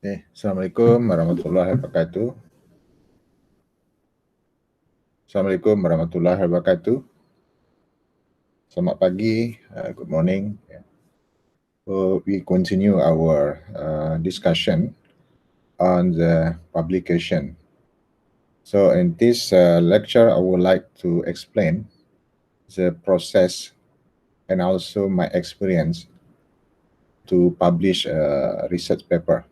Assalamualaikum warahmatullahi wabarakatuh. Assalamualaikum warahmatullahi wabarakatuh. Selamat pagi, good morning. So we continue our discussion on the publication. So in this lecture, I would like to explain the process and also my experience to publish a research paper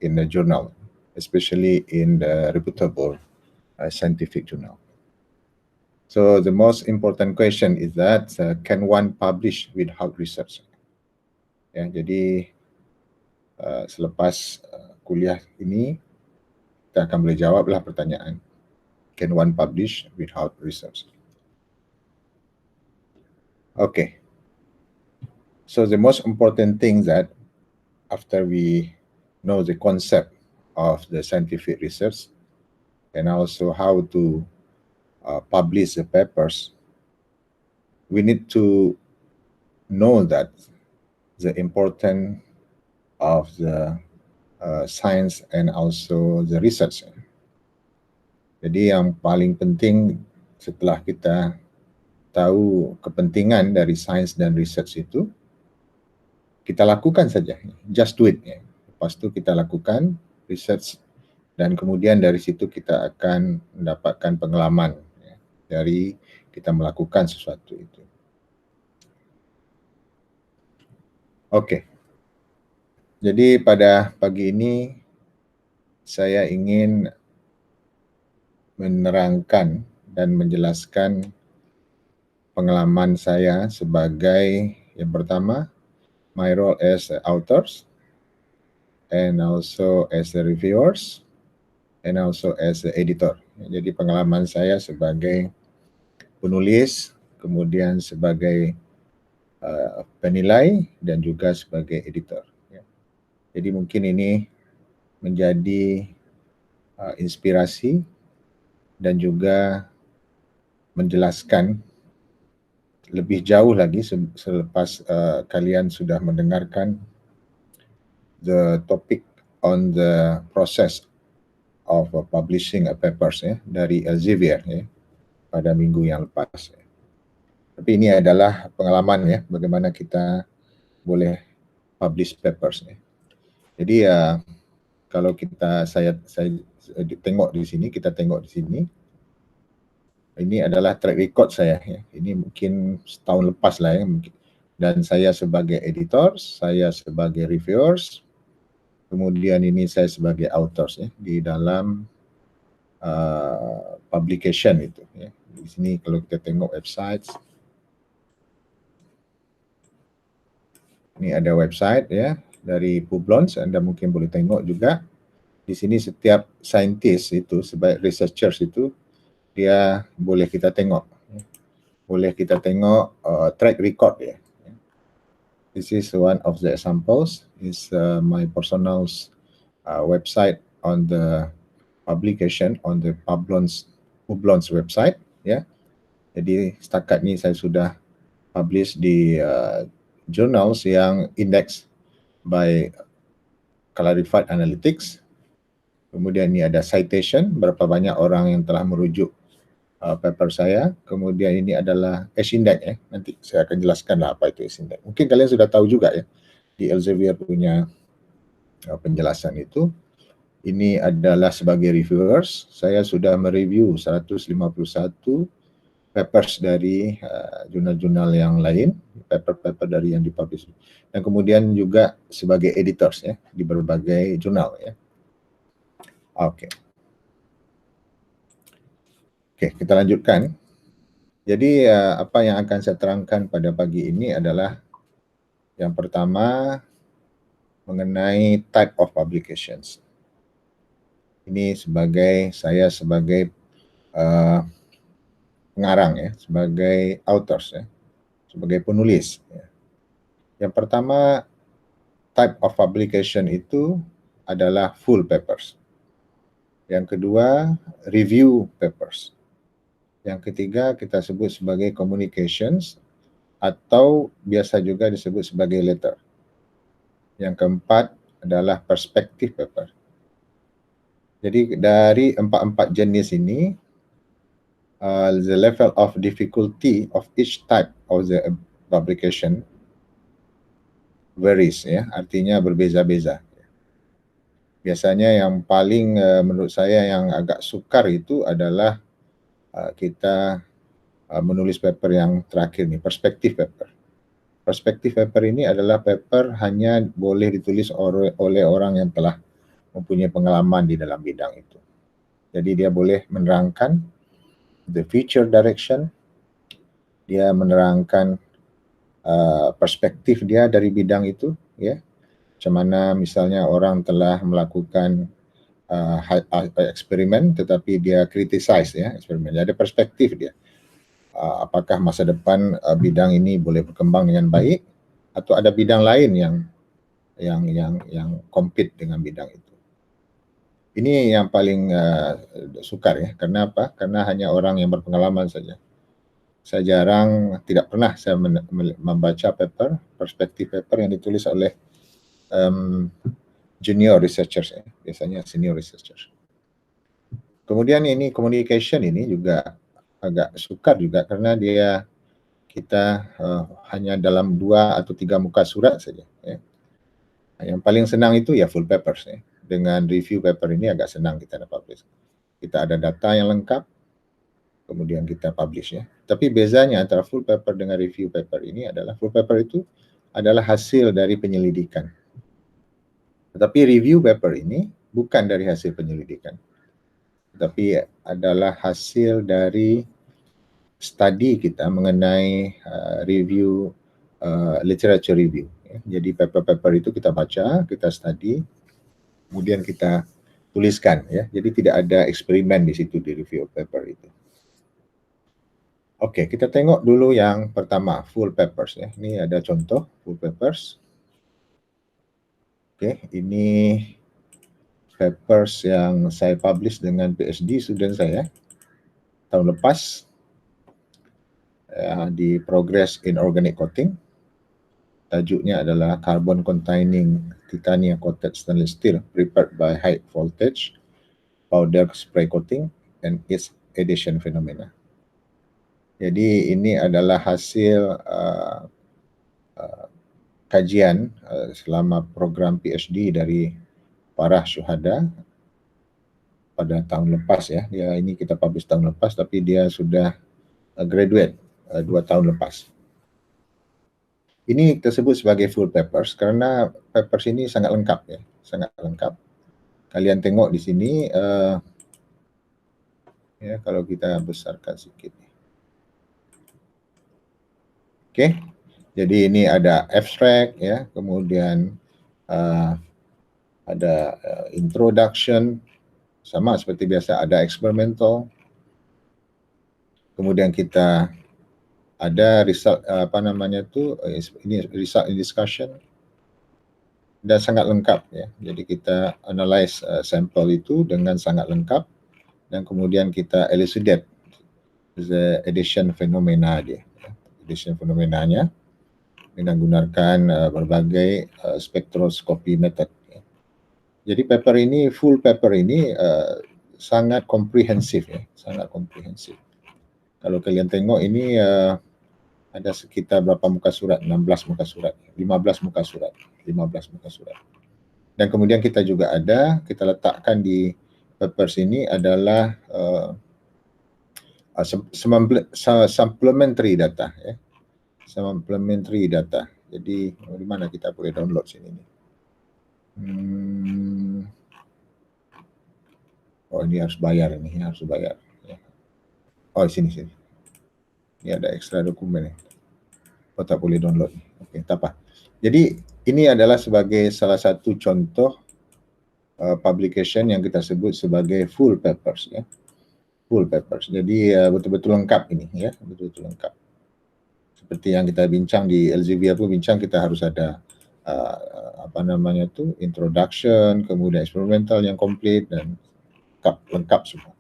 in a journal, especially in the reputable scientific journal. So the most important question is that can one publish without research? Ya, jadi selepas kuliah ini kita akan boleh jawablah pertanyaan, can one publish without research? Okay. So the most important thing that after we know the concept of the scientific research and also how to publish the papers, we need to know that the important of the science and also the research. Jadi yang paling penting setelah kita tahu kepentingan dari sains dan research itu, kita lakukan saja, just do it. Lepas itu kita lakukan research dan kemudian dari situ kita akan mendapatkan pengalaman dari kita melakukan sesuatu itu. Oke. Jadi pada pagi ini saya ingin menerangkan dan menjelaskan pengalaman saya sebagai yang pertama, my role as authors and also as the reviewers and also as the editor. Jadi pengalaman saya sebagai penulis, kemudian sebagai penilai dan juga sebagai editor. Jadi mungkin ini menjadi inspirasi dan juga menjelaskan lebih jauh lagi selepas kalian sudah mendengarkan the topic on the process of publishing a papers dari Elsevier pada minggu yang lepas. Tapi ini adalah pengalaman bagaimana kita boleh publish papers. Jadi kalau saya tengok di sini, kita tengok di sini, ini adalah track record saya. Ini mungkin setahun lepas lah dan saya sebagai editor, saya sebagai reviewers, kemudian ini saya sebagai authors di dalam publication itu. Di sini kalau kita tengok website, ini ada website dari Publons, Anda mungkin boleh tengok juga. Di sini setiap scientist itu, sebagai researchers itu, dia boleh kita tengok. Boleh kita tengok track record ya. This is one of the examples. Is my personal website on the publication on the Publons website. Jadi setakat ini saya sudah publish di journals yang index by Clarified Analytics. Kemudian ini ada citation, berapa banyak orang yang telah merujuk paper saya. Kemudian ini adalah H-index nanti saya akan jelaskan apa itu H-index. Mungkin kalian sudah tahu juga di Elsevier punya penjelasan itu. Ini adalah sebagai reviewers, saya sudah mereview 151 papers dari jurnal-jurnal yang lain, paper-paper dari yang dipublish. Dan kemudian juga sebagai editors di berbagai jurnal Oke, kita lanjutkan. Jadi apa yang akan saya terangkan pada pagi ini adalah yang pertama mengenai type of publications. Ini saya sebagai pengarang sebagai authors sebagai penulis. Yang pertama, type of publication itu adalah full papers. Yang kedua, review papers. Yang ketiga kita sebut sebagai communications atau biasa juga disebut sebagai letter. Yang keempat, adalah perspective paper. Jadi dari empat jenis ini, the level of difficulty of each type of the publication varies, ya, artinya berbeza-beza. Biasanya yang paling menurut saya yang agak sukar itu adalah kita menulis paper yang terakhir nih, perspective paper. Perspective paper ini adalah paper hanya boleh ditulis oleh orang yang telah mempunyai pengalaman di dalam bidang itu. Jadi dia boleh menerangkan the future direction, dia menerangkan perspektif dia dari bidang itu, ya. Macam mana misalnya orang telah melakukan eksperimen tetapi dia criticize, ya, eksperimen. Ada perspektif dia. Apakah masa depan bidang ini boleh berkembang dengan baik atau ada bidang lain yang compete dengan bidang itu. Ini yang paling sukar, ya. Karena apa? Karena hanya orang yang berpengalaman saja. Saya jarang, tidak pernah saya membaca paper, perspektif paper yang ditulis oleh junior researchers, ya. Biasanya senior researchers. Kemudian ini communication ini juga agak sukar juga karena kita hanya dalam 2 atau 3 muka surat saja, ya. Yang paling senang itu ya full papers, ya. Dengan review paper ini agak senang kita dapat publish. Kita ada data yang lengkap, kemudian kita publish, ya. Tapi bezanya antara full paper dengan review paper ini adalah full paper itu adalah hasil dari penyelidikan. Tetapi review paper ini bukan dari hasil penyelidikan, tetapi adalah hasil dari study kita mengenai review, literature review, ya. Jadi paper-paper itu kita baca, kita study, kemudian kita tuliskan, ya. Jadi tidak ada eksperimen di situ di review paper itu. Oke, kita tengok dulu yang pertama, full papers, ya. Ini ada contoh full papers. Oke, ini papers yang saya publish dengan PhD student saya tahun lepas. Di Progress in Organic Coating. Tajuknya adalah Carbon Containing Titanium Coated Stainless Steel Prepared by High Voltage Powder Spray Coating and its Adhesion Phenomena. Jadi ini adalah hasil kajian selama program PhD dari para syuhada pada tahun lepas, ya. Ini kita publish tahun lepas, tapi dia sudah graduate 2 tahun lepas. Ini tersebut sebagai full papers karena papers ini sangat lengkap, ya, sangat lengkap. Kalian tengok di sini, ya, kalau kita besarkan sedikit. Oke, jadi ini ada abstract, ya, kemudian ada introduction, sama seperti biasa ada experimental, kemudian kita ada result, ini result in discussion, dan sangat lengkap, ya. Jadi kita analyze sampel itu dengan sangat lengkap dan kemudian kita elucidate the adhesion phenomena dia, adhesion fenomenanya dengan menggunakan berbagai spektroskopi method, ya. Jadi paper ini, full paper ini sangat komprehensif, ya, sangat komprehensif. Kalau kalian tengok ini ada sekitar berapa muka surat? 16 muka surat, 15 muka surat, 15 muka surat. Dan kemudian kita juga ada, kita letakkan di papers ini adalah supplementary data, ya. Supplementary data. Jadi di mana kita boleh download sini nih? Oh, ini harus bayar, ini harus bayar, ya. Oh, sini. Ini ada ekstra dokumen, ya. Oh, tak boleh download. Oke, tak apa. Jadi ini adalah sebagai salah satu contoh publication yang kita sebut sebagai full papers, ya. Full papers. Jadi betul-betul lengkap ini, ya, betul-betul lengkap. Seperti yang kita bincang di Elsevier pun bincang, kita harus ada introduction, kemudian experimental yang komplit dan lengkap semua.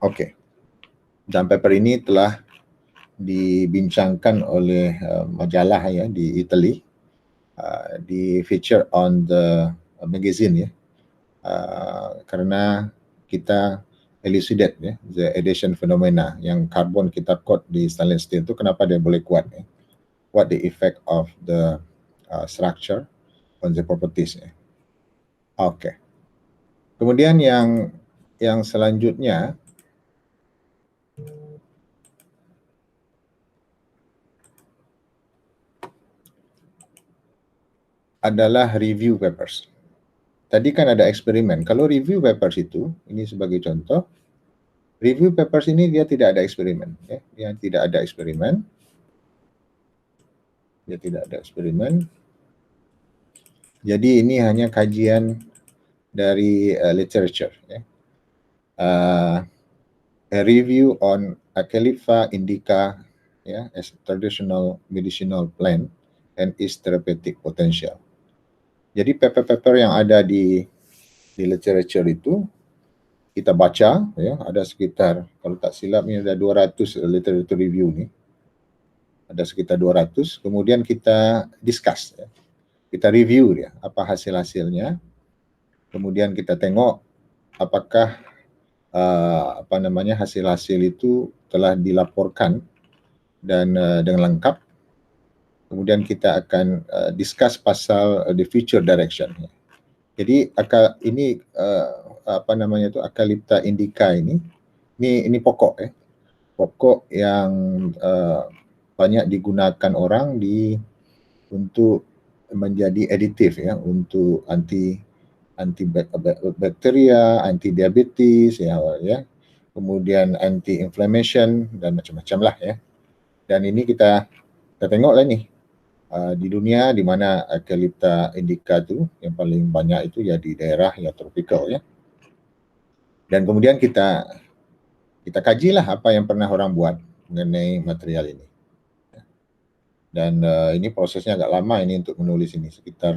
Oke. Dan paper ini telah dibincangkan oleh majalah, ya, di Italy. di feature on the magazine ya, karena kita elucidate ya the adhesion phenomena yang karbon kita coat di stainless steel itu kenapa dia boleh kuat ya, what the effect of the structure on the properties ya. Oke. Kemudian yang selanjutnya adalah review papers. Tadi kan ada eksperimen. Kalau review papers itu, ini sebagai contoh, review papers ini dia tidak ada eksperimen. Ya. Dia tidak ada eksperimen. Dia tidak ada eksperimen. Jadi ini hanya kajian dari literature. Ya. A review on Acalypha indica ya, as traditional medicinal plant and its therapeutic potential. Jadi paper-paper yang ada di literature itu kita baca ya, ada sekitar kalau tak silap ini ada 200 literature review nih. Ada sekitar 200, kemudian kita discuss ya. Kita review ya, apa hasil-hasilnya. Kemudian kita tengok apakah hasil-hasil itu telah dilaporkan dan dengan lengkap. Kemudian kita akan discuss pasal the future direction. Jadi ini Acalypha indica ini pokok ya. Pokok yang banyak digunakan orang untuk menjadi aditif ya, untuk anti bakteria, anti diabetes ya, kemudian anti inflammation dan macam-macam lah ya. Dan ini kita tengok lah nih di dunia di mana Acalypha indica itu yang paling banyak itu ya di daerah ya tropical ya. Dan kemudian kita kajilah apa yang pernah orang buat mengenai material ini. Dan ini prosesnya agak lama ini untuk menulis ini, sekitar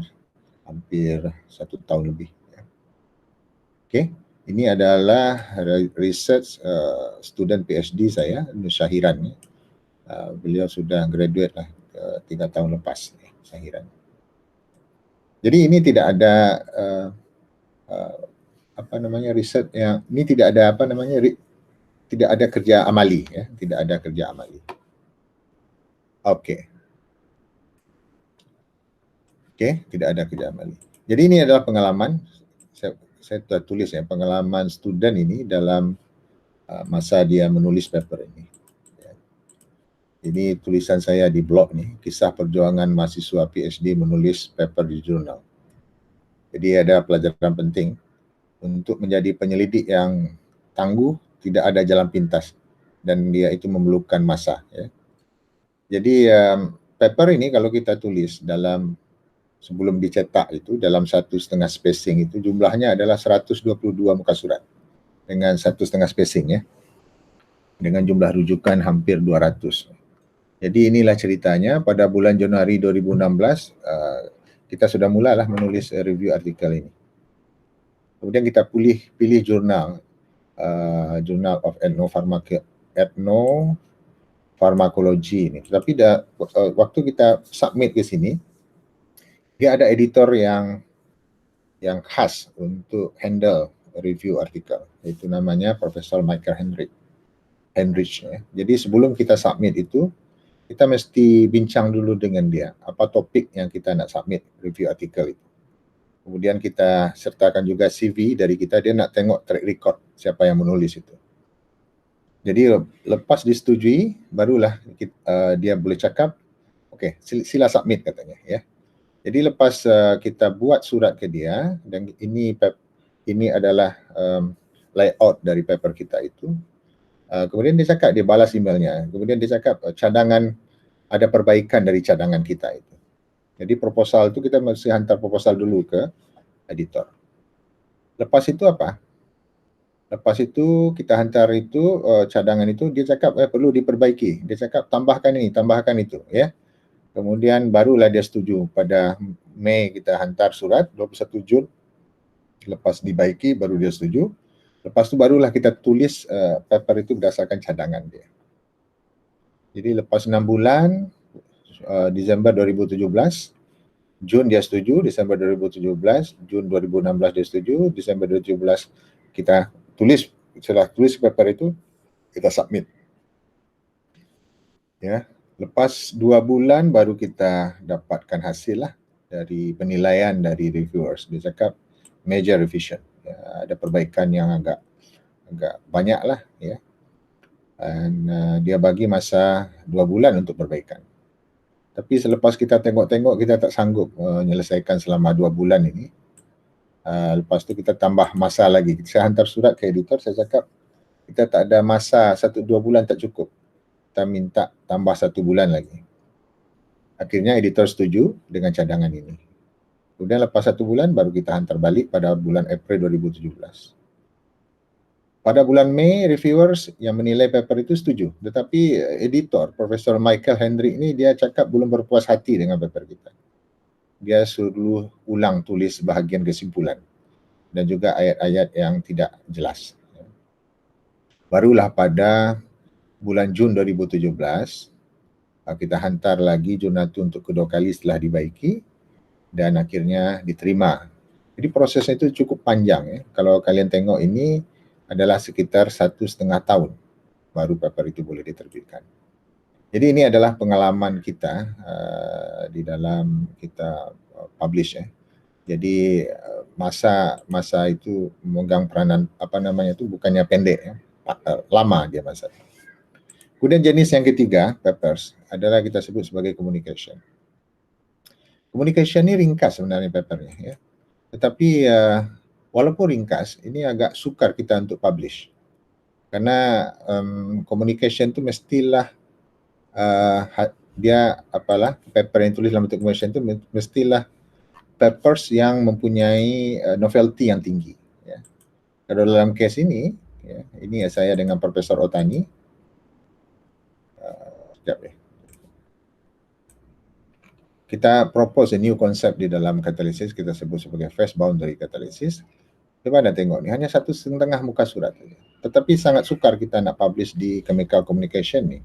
hampir 1 tahun lebih. Oke, ini adalah research student PhD saya, Syahiran. Beliau sudah graduate lah 3 tahun lepas, Syahiran. Jadi ini tidak ada riset yang ini tidak ada tidak ada kerja amali ya, tidak ada kerja amali. Oke, tidak ada kerja amali. Jadi ini adalah pengalaman, saya tulis ya, pengalaman student ini dalam masa dia menulis paper ini. Ini tulisan saya di blog nih, kisah perjuangan mahasiswa PhD menulis paper di jurnal. Jadi ada pelajaran penting untuk menjadi penyelidik yang tangguh, tidak ada jalan pintas, dan dia itu memerlukan masa. Ya. Jadi paper ini kalau kita tulis sebelum dicetak itu dalam 1,5 spacing itu jumlahnya adalah 122 muka surat dengan 1,5 spacing ya, dengan jumlah rujukan hampir 200. Jadi inilah ceritanya pada bulan Januari 2016 kita sudah mulalah menulis review artikel ini. Kemudian kita pilih jurnal, Journal of Ethnopharmacology ini. Tapi waktu kita submit ke sini, dia ada editor yang khas untuk handle review artikel, itu namanya Profesor Michael Hendrich. Ya. Jadi sebelum kita submit itu, kita mesti bincang dulu dengan dia, apa topik yang kita nak submit review artikel itu. Kemudian kita sertakan juga CV dari kita, dia nak tengok track record siapa yang menulis itu. Jadi lepas disetujui, barulah dia boleh cakap, oke, sila submit katanya ya. Jadi lepas kita buat surat ke dia, dan ini adalah layout dari paper kita itu. Kemudian dia cakap, dia balas emailnya. Kemudian dia cakap ada perbaikan dari cadangan kita itu. Jadi proposal itu kita mesti hantar proposal dulu ke editor. Lepas itu apa? Lepas itu kita hantar itu cadangan itu, dia cakap perlu diperbaiki. Dia cakap tambahkan ini, tambahkan itu, ya. Kemudian barulah dia setuju. Pada Mei kita hantar surat 21 Jun. Lepas dibaiki baru dia setuju. Lepas itu barulah kita tulis paper itu berdasarkan cadangan dia. Jadi lepas 6 bulan, Desember 2017, Jun dia setuju, Desember 2017, Jun 2016 dia setuju, Desember 2017 kita tulis, setelah tulis paper itu, kita submit. Ya, lepas 2 bulan baru kita dapatkan hasil lah dari penilaian dari reviewers. Dia cakap major revision, ya, ada perbaikan yang agak banyak lah, ya. Dan dia bagi masa 2 bulan untuk perbaikan. Tapi selepas kita tengok-tengok, kita tak sanggup menyelesaikan selama 2 bulan ini. Lepas tu kita tambah masa lagi. Saya hantar surat ke editor, saya cakap kita tak ada masa, 1-2 bulan tak cukup. Kita minta tambah 1 bulan lagi. Akhirnya editor setuju dengan cadangan ini. Kemudian lepas 1 bulan baru kita hantar balik pada bulan April 2017. Pada bulan Mei, reviewers yang menilai paper itu setuju. Tetapi editor, Profesor Michael Hendrick ini, dia cakap belum berpuas hati dengan paper kita. Dia suruh ulang tulis bahagian kesimpulan dan juga ayat-ayat yang tidak jelas. Barulah pada bulan Jun 2017, kita hantar lagi jurnal itu untuk kedua kali setelah dibaiki dan akhirnya diterima. Jadi prosesnya itu cukup panjang, ya. Kalau kalian tengok, ini adalah sekitar 1,5 tahun baru paper itu boleh diterbitkan. Jadi ini adalah pengalaman kita di dalam kita publish, ya. Jadi masa itu memegang peranan bukannya pendek, ya. Lama dia masa. Kemudian jenis yang ketiga, papers, adalah kita sebut sebagai communication. Communication ini ringkas sebenarnya papernya, ya. Tetapi walaupun ringkas, ini agak sukar kita untuk publish. Karena communication itu mestilah paper yang tulis dalam bentuk communication itu mestilah papers yang mempunyai novelty yang tinggi, ya. Kalau dalam case ini, ya, ini saya dengan Profesor Otani. Sekejap, ya. Kita propose a new concept di dalam katalisis, kita sebut sebagai phase boundary catalysis. Coba anda tengok ni, hanya 1,5 muka surat saja. Tetapi sangat sukar kita nak publish di chemical communication ni.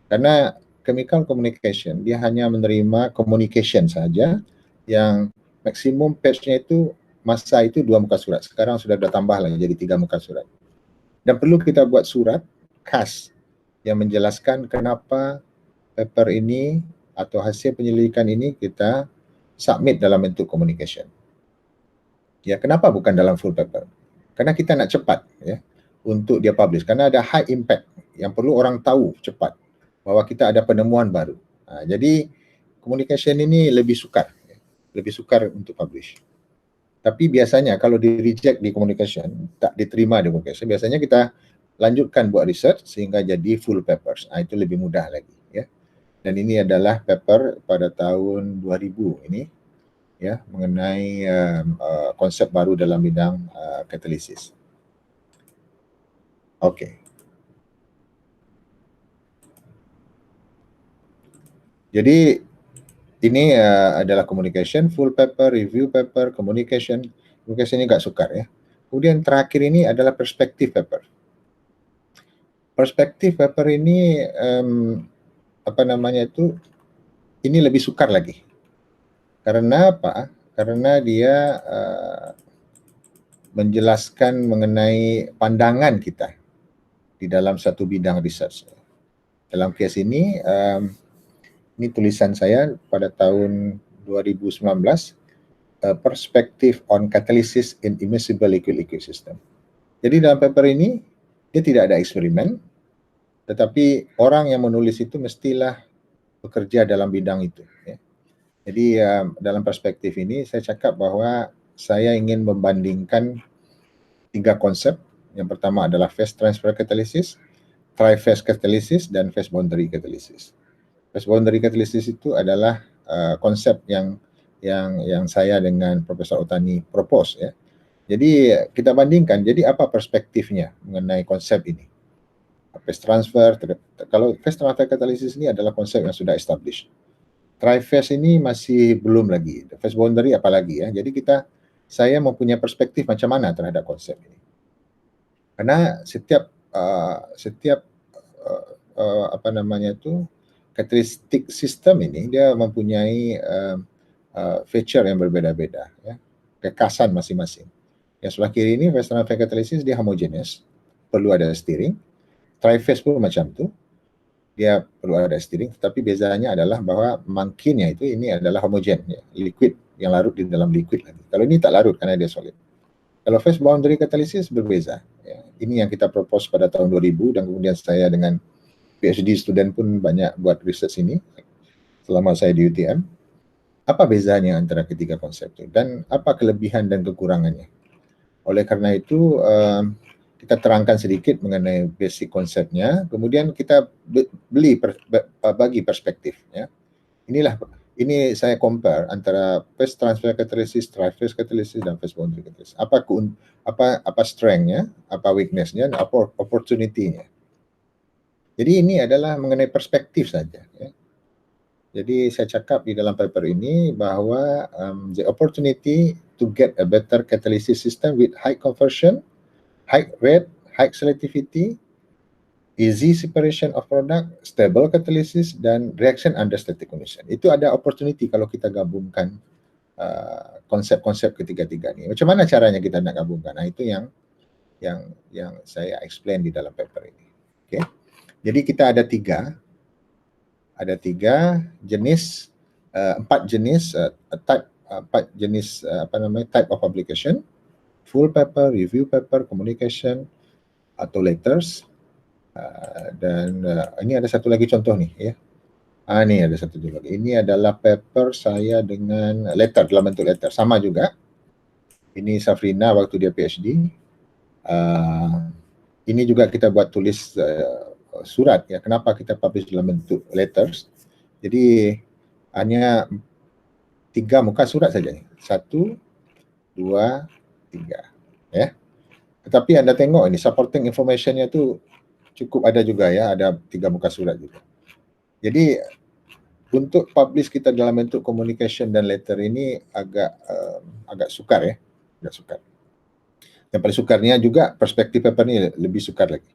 Karena chemical communication, dia hanya menerima communication saja, yang maksimum page-nya itu, masa itu 2 muka surat. Sekarang sudah tambah lagi jadi 3 muka surat. Dan perlu kita buat surat khas yang menjelaskan kenapa paper ini atau hasil penyelidikan ini kita submit dalam bentuk communication. Ya, kenapa bukan dalam full paper? Karena kita nak cepat, ya, untuk dia publish. Karena ada high impact yang perlu orang tahu cepat bahwa kita ada penemuan baru. Jadi communication ini lebih sukar, ya, lebih sukar untuk publish. Tapi biasanya kalau di reject di communication, tak diterima di communication, biasanya kita lanjutkan buat research sehingga jadi full papers. Itu lebih mudah lagi, ya. Dan ini adalah paper pada tahun 2000 ini, ya, mengenai konsep baru dalam bidang katalisis. Okey. Jadi ini adalah communication, full paper, review paper, communication. Communication ini agak sukar, ya. Kemudian terakhir ini adalah perspektif paper. Perspektif paper ini ini lebih sukar lagi. Karena apa? Karena dia menjelaskan mengenai pandangan kita di dalam satu bidang research. Dalam kes ini tulisan saya pada tahun 2019, Perspective on Catalysis in Immiscible Liquid System. Jadi dalam paper ini, dia tidak ada eksperimen, tetapi orang yang menulis itu mestilah bekerja dalam bidang itu, ya. Jadi dalam perspektif ini saya cakap bahwa saya ingin membandingkan 3 konsep. Yang pertama adalah phase transfer catalysis, tri-phase catalysis, dan phase boundary catalysis. Phase boundary catalysis itu adalah konsep yang saya dengan Profesor Otani propose, ya. Jadi kita bandingkan, jadi apa perspektifnya mengenai konsep ini. Phase transfer, kalau phase transfer catalysis ini adalah konsep yang sudah established. Tri-phase ini masih belum lagi. Phase boundary apalagi, ya. Jadi saya mempunyai perspektif macam mana terhadap konsep ini. Karena setiap karakteristik sistem ini dia mempunyai feature yang berbeda-beda, ya, kekasan masing-masing. Yang sebelah kiri ini phase transfer catalysis dia homogeneous, perlu ada steering. Tri-phase pun macam tu, dia perlu ada steering, tapi bezanya adalah bahwa mungkinnya itu ini adalah homogen, ya, liquid yang larut di dalam liquid lagi. Kalau ini tak larut karena dia solid. Kalau phase boundary catalysis berbeza. Ya. Ini yang kita propose pada tahun 2000 dan kemudian saya dengan PhD student pun banyak buat research ini selama saya di UTM. Apa bezanya antara ketiga konsep itu dan apa kelebihan dan kekurangannya? Oleh karena itu kita terangkan sedikit mengenai basic konsepnya, kemudian kita bagi perspektif. Ya. Ini saya compare antara phase transfer catalysis, tri-phase catalysis, dan phase boundary catalysis. Apa strength-nya, apa weakness-nya, dan apa opportunity-nya. Jadi ini adalah mengenai perspektif saja. Ya. Jadi saya cakap di dalam paper ini bahwa the opportunity to get a better catalysis system with high conversion, high rate, high selectivity, easy separation of product, stable catalysis, dan reaction under static condition. Itu ada opportunity kalau kita gabungkan konsep-konsep ketiga-tiga ini. Macam mana caranya kita nak gabungkan? Nah, itu yang saya explain di dalam paper ini. Okay. Jadi kita ada tiga jenis, empat jenis type of publication: full paper, review paper, communication, atau letters. Dan ini ada satu lagi contoh nih, ya. Ini ada satu lagi. Ini adalah paper saya dengan letter, dalam bentuk letter, sama juga. Ini Safrina waktu dia PhD. Ini juga kita buat tulis surat, ya. Kenapa kita publish dalam bentuk letters? Jadi hanya 3 muka surat saja. 1, 2, 3, ya. Tetapi Anda tengok ini supporting information-nya itu cukup ada juga, ya, ada 3 muka surat juga. Jadi untuk publish kita dalam bentuk communication dan letter ini agak sukar, ya, agak sukar. Yang paling sukarnya juga perspektif paper ini lebih sukar lagi.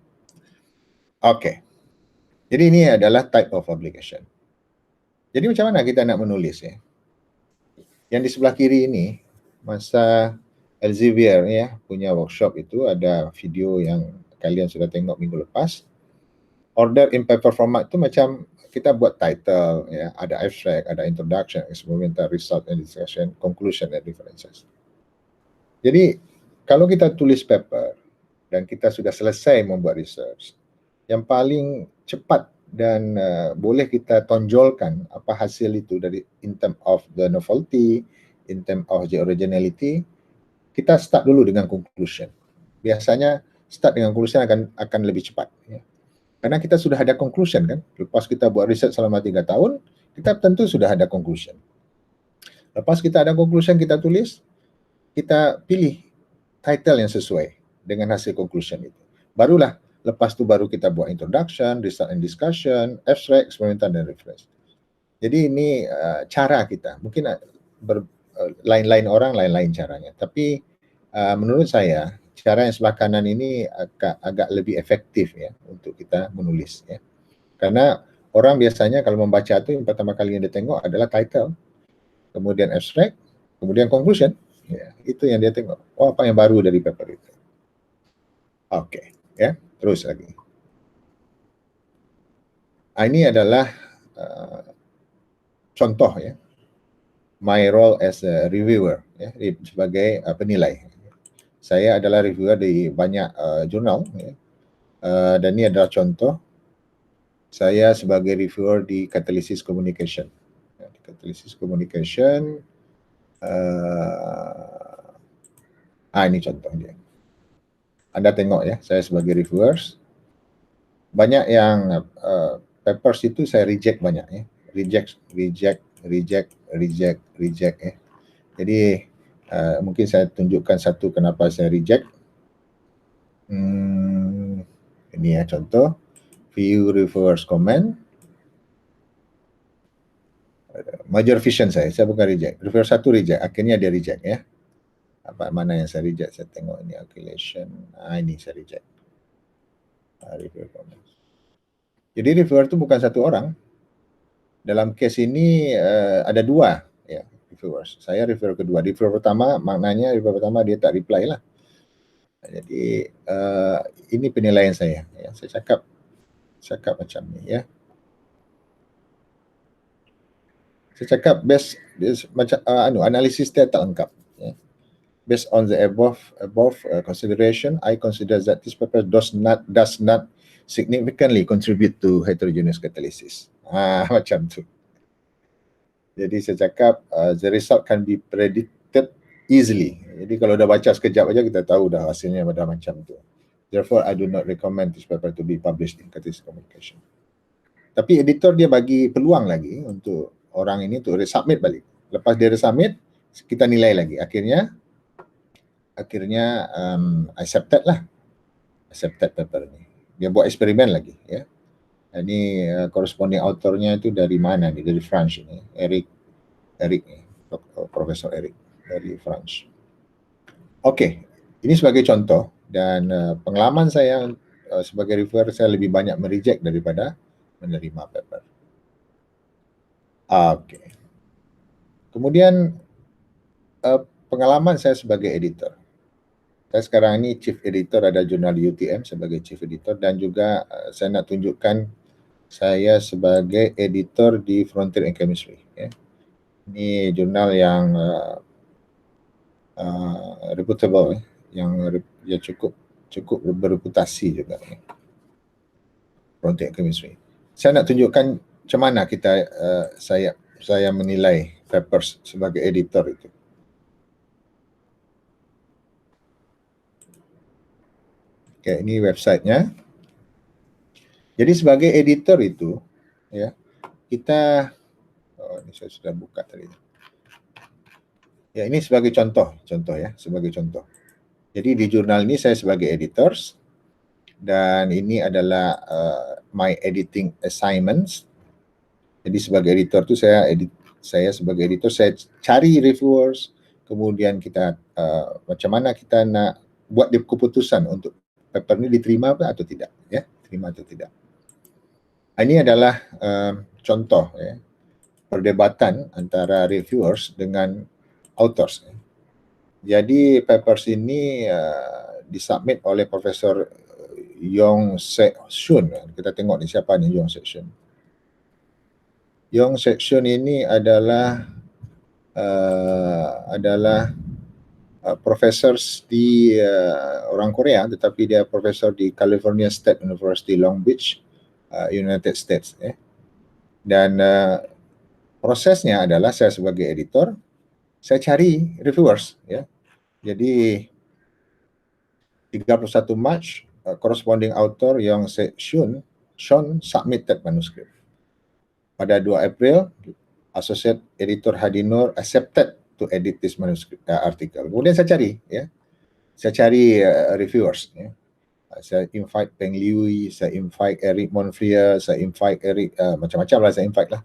Oke. Jadi ini adalah type of publication. Jadi macam mana kita nak menulis, ya? Yang di sebelah kiri ini masa Elsevier, ya, punya workshop itu ada video yang kalian sudah tengok minggu lepas. Order in paper format itu macam kita buat title, ya, ada abstract, ada introduction, experimental result and discussion, conclusion and references. Jadi kalau kita tulis paper dan kita sudah selesai membuat research, yang paling cepat dan boleh kita tonjolkan apa hasil itu dari in term of the novelty, in term of the originality, kita start dulu dengan conclusion. Biasanya start dengan conclusion akan lebih cepat, ya. Karena kita sudah ada conclusion, kan. Lepas kita buat research selama 3 tahun, kita tentu sudah ada conclusion. Lepas kita ada conclusion, kita tulis, kita pilih title yang sesuai dengan hasil conclusion itu. Barulah lepas itu baru kita buat introduction, result and discussion, abstract, experimental, dan reference. Jadi ini cara kita. Mungkin lain-lain orang, lain-lain caranya. Tapi menurut saya, cara yang sebelah kanan ini agak lebih efektif, ya, untuk kita menulis, ya. Karena orang biasanya kalau membaca itu yang pertama kali yang dia tengok adalah title, kemudian abstract, kemudian conclusion. Ya, itu yang dia tengok. Oh, apa yang baru dari paper itu. Oke, ya. Terus lagi. Ini adalah contoh, ya, my role as a reviewer, ya, sebagai penilai. Saya adalah reviewer di banyak jurnal, ya. Dan ini adalah contoh saya sebagai reviewer di Catalysis Communication. Ya, di Catalysis Communication, ini contohnya. Anda tengok, ya, saya sebagai reviewers, banyak yang papers itu saya reject banyak, ya. Reject, ya. Jadi mungkin saya tunjukkan satu kenapa saya reject. Ini, ya, contoh view reviewers comment. Major vision saya bukan reject. Reviewer 1 reject, akhirnya dia reject, ya. Mana yang saya reject? Saya tengok ini calculation. Ini saya reject. Reviewer comment. Jadi reviewer itu bukan satu orang. Dalam case ini ada 2, ya. reviewers. Saya reviewer kedua. Reviewer pertama, maknanya reviewer pertama dia tak reply lah. Jadi ini penilaian saya. Ya. Saya cakap macam ni ya. Saya cakap best macam analisis dia tak lengkap. Ya. Based on the above consideration, I consider that this paper does not significantly contribute to heterogeneous catalysis. Macam tu. Jadi saya cakap the result can be predicted easily. Jadi kalau dah baca sekejap aja kita tahu dah hasilnya dah macam tu. Therefore, I do not recommend this paper to be published in Catalyst Communication. Tapi editor dia bagi peluang lagi untuk orang ini untuk resubmit balik. Lepas dia resubmit, kita nilai lagi. Akhirnya accepted paper ni. Dia buat eksperimen lagi ya. Ini corresponding authornya itu dari mana ni? Dari France ni. Eric ni. Profesor Eric dari France. Okey, ini sebagai contoh dan pengalaman saya sebagai reviewer saya lebih banyak mereject daripada menerima paper. Okey. Kemudian pengalaman saya sebagai editor. Saya sekarang ini chief editor ada jurnal UTM sebagai chief editor dan juga saya nak tunjukkan saya sebagai editor di Frontier in Chemistry. Ya. Ini jurnal yang reputable, yang dia cukup bereputasi juga. Ya. Frontier in Chemistry. Saya nak tunjukkan macam mana saya menilai papers sebagai editor itu. Okay, ini websitenya. Jadi sebagai editor itu, ya kita, ini saya sudah buka tadi. Ya ini sebagai contoh ya, sebagai contoh. Jadi di jurnal ini saya sebagai editors dan ini adalah my editing assignments. Jadi sebagai editor tu saya sebagai editor saya cari reviewers, kemudian kita macam mana kita nak buat keputusan untuk paper ni diterima atau tidak, ya, terima atau tidak. Ini adalah contoh ya, perdebatan antara reviewers dengan authors. Jadi papers ini disubmit oleh Profesor Yong Sek Shun. Kita tengok ni siapa ni Yong Sek Shun. Yong Sek Shun ini adalah profesor di orang Korea, tetapi dia profesor di California State University Long Beach, United States. Dan prosesnya adalah saya sebagai editor, saya cari reviewers. Ya. Jadi 31 Mac, corresponding author Yong Sek Shun submitted manuscript. Pada 2 April, Associate Editor Hadinur accepted to edit this manuscript article. Kemudian saya cari reviewers. Ya. Saya invite Peng Liu, saya invite Eric Monfrier, saya invite Eric, macam-macam lah saya invite lah.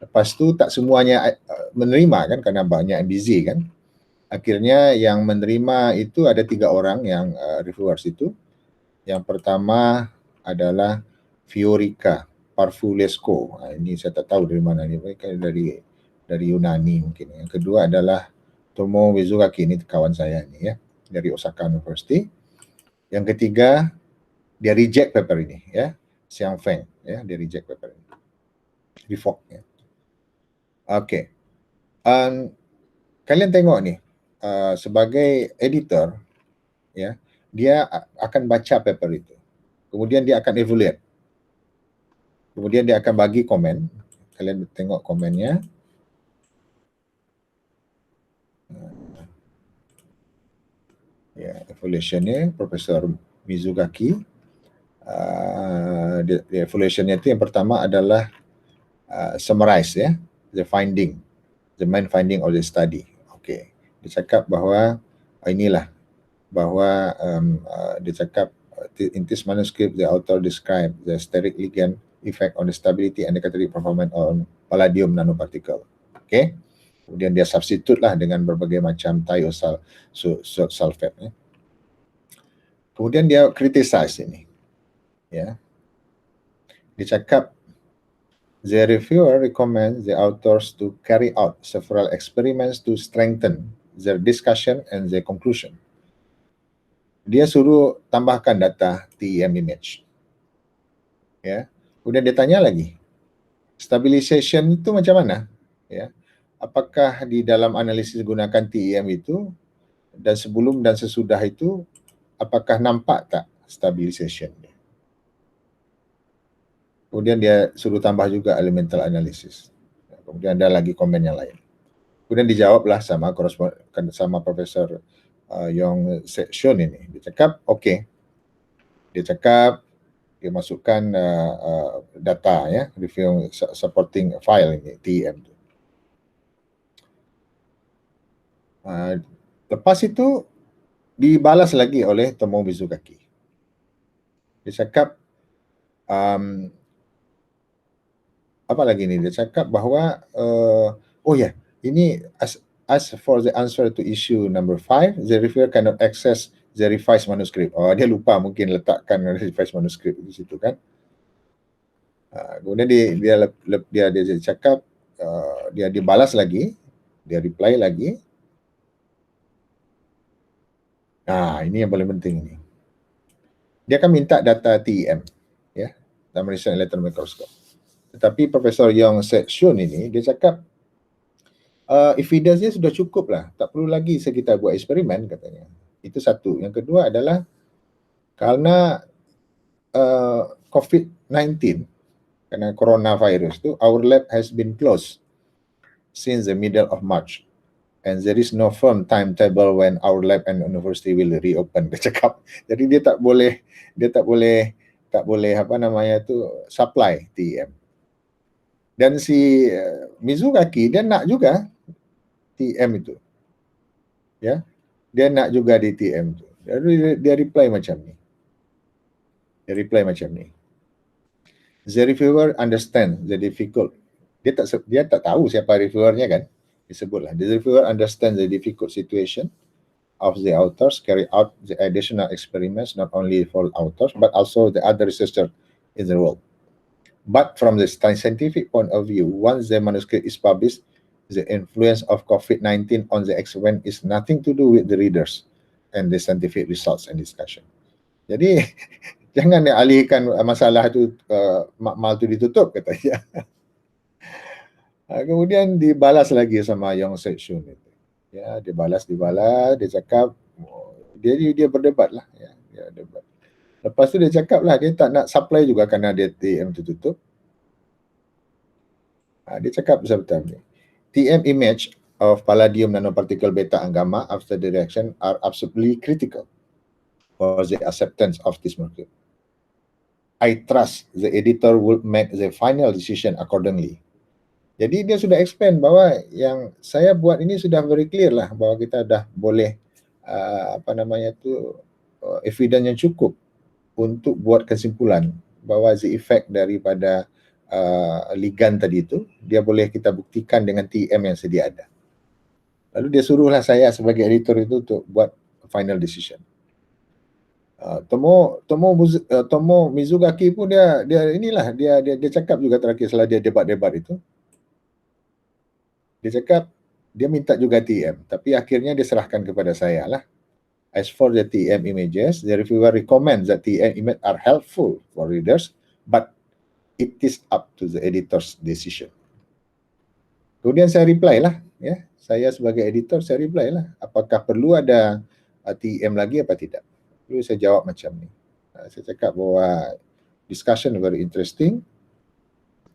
Lepas tu tak semuanya menerima kan, kerana banyak yang busy kan. Akhirnya yang menerima itu ada 3 orang yang reviewers itu. Yang pertama adalah Fiorica Parfulesco. Ini saya tak tahu dari mana ni, dari Yunani mungkin. Yang kedua adalah Tomo Mizugaki, ini kawan saya ni ya, dari Osaka University. Yang ketiga dia reject paper ini ya, Xiang Feng ya, dia reject paper ini. Revoke ya. Okey. Kalian tengok ni, sebagai editor ya, dia akan baca paper itu. Kemudian dia akan evaluate. Kemudian dia akan bagi komen. Kalian tengok komennya. Ya, evaluation-nya Profesor Mizugaki. Evaluation-nya itu yang pertama adalah summarize ya, the main finding of the study. Okay. Dia cakap bahawa dia cakap in this manuscript the author described the steric ligand effect on the stability and the catalytic performance on palladium nanoparticle. Okay. Kemudian dia substitute lah dengan berbagai macam thiosulfate. Ya. Kemudian dia criticize ini. Ya. Dia cakap The reviewer recommends the authors to carry out several experiments to strengthen their discussion and their conclusion. Dia suruh tambahkan data TEM image. Ya. Kemudian dia tanya lagi, stabilization itu macam mana? Ya. Apakah di dalam analisis gunakan TEM itu dan sebelum dan sesudah itu apakah nampak tak stabilization? Kemudian dia suruh tambah juga elemental analysis. Kemudian ada lagi komen yang lain. Kemudian dijawablah sama Profesor Yong Seok-Shun ini. Dia cakap, okey. Dia cakap, dia masukkan data ya, review supporting file ini, TEM. Lepas itu dibalas lagi oleh Tomoe Mizugaki. Dia cakap, apa lagi ni? Dia cakap bahawa, ini as for the answer to issue number 5, the reviewer cannot access the revised manuscript. Oh, dia lupa mungkin letakkan revised manuscript di situ kan. Kemudian dia cakap, dia dibalas lagi, dia reply lagi. Ini yang paling penting ini. Dia akan minta data TEM, ya, dalam recent electron microscope. Tetapi Profesor Yong Seok-Shun ini, dia cakap, evidence-nya sudah cukup lah, tak perlu lagi kita buat eksperimen katanya. Itu satu. Yang kedua adalah karena COVID-19, karena coronavirus tu, our lab has been closed since the middle of March and there is no firm timetable when our lab and university will reopen. Dia cakap. Jadi dia tak boleh supply TEM. Dan si Mizugaki dia nak juga TEM itu. Ya. Dia nak juga di TEM itu. Dia reply macam ni. The reviewer understand the difficult. Dia tak tahu siapa reviewernya kan. Disebutlah. The reviewer understand the difficult situation of the authors carry out the additional experiments not only for authors but also the other researchers in the world. But from the scientific point of view, once the manuscript is published, the influence of COVID-19 on the experiment is nothing to do with the readers and the scientific results and discussion. Jadi jangan dialihkan masalah tu, makmal tu ditutup katanya. Kemudian dibalas lagi sama Yong Seok-Shun itu. Ya, dibalas, dia cakap, dia berdebat lah. Ya, dia debat. Lepas tu dia cakap lah, dia tak nak supply juga kerana dia TEM tertutup. Dia cakap betul-betul ni. TEM image of palladium nanoparticle beta and gamma after the reaction are absolutely critical for the acceptance of this molecule. I trust the editor will make the final decision accordingly. Jadi dia sudah explain bahawa yang saya buat ini sudah very clear lah bahawa kita dah boleh evidence yang cukup untuk buat kesimpulan bahawa the effect daripada ligan tadi itu dia boleh kita buktikan dengan TEM yang sedia ada. Lalu dia suruhlah saya sebagai editor itu untuk buat final decision. Tomoe Mizugaki pun dia cakap juga terakhir setelah dia debat itu. Dia cakap dia minta juga TEM, tapi akhirnya dia serahkan kepada saya lah. As for the TEM images, the reviewer recommends that TEM images are helpful for readers, but it is up to the editor's decision. Kemudian saya reply lah, ya. Saya sebagai editor saya reply lah, apakah perlu ada TEM lagi apa tidak? Lalu saya jawab macam ni. Saya cakap bahawa discussion very interesting.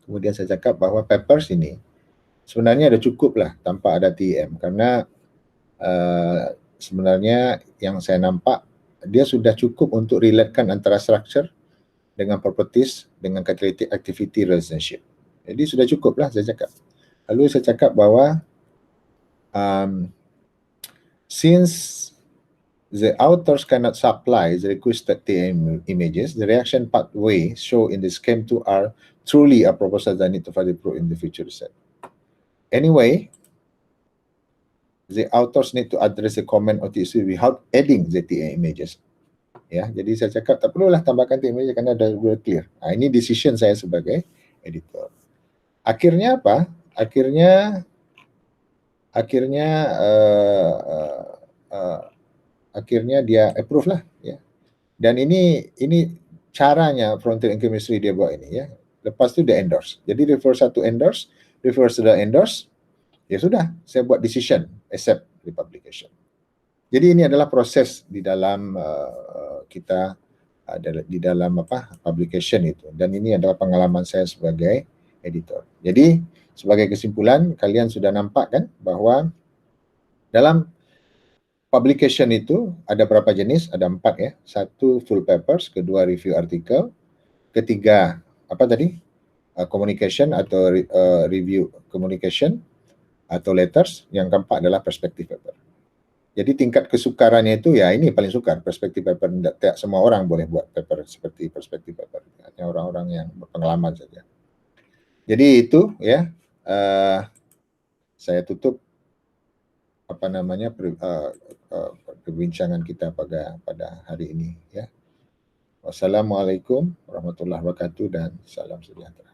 Kemudian saya cakap bahawa papers ini sebenarnya ada cukup lah tanpa ada TEM, karena sebenarnya yang saya nampak dia sudah cukup untuk relatekan antara structure dengan properties dengan catalytic activity relationship. Jadi sudah cukup lah saya cakap. Lalu saya cakap bahawa since the authors cannot supply the requested TEM images, the reaction pathway shown in the scheme 2 are truly a proposal that need to further prove in the future research. Anyway, the authors need to address the comment of the issue without adding the TEM images. Ya, jadi saya cakap tak perlulah tambahkan TEM images kerana dah clear. Ini decision saya sebagai editor. Akhirnya apa? Akhirnya dia approve lah, ya. Dan ini caranya Frontier and Chemistry dia buat ini, ya. Lepas itu dia endorse. Jadi reverse satu endorse, reverse sudah endorse, ya sudah, saya buat decision, accept the publication. Jadi ini adalah proses di dalam kita di dalam publication itu, dan ini adalah pengalaman saya sebagai editor. Jadi sebagai kesimpulan, kalian sudah nampak kan bahwa dalam publication itu ada berapa jenis? Ada 4 ya. Satu full papers, kedua review artikel, ketiga apa tadi? Communication atau review communication atau letters, yang keempat adalah perspective paper. Jadi tingkat kesukarannya itu ya ini paling sukar, perspective paper. Tidak semua orang boleh buat paper seperti perspective paper, hanya orang-orang yang berpengalaman saja. Jadi itu ya, saya tutup perbincangan kita pada hari ini, ya. Wassalamualaikum warahmatullahi wabarakatuh dan salam sejahtera.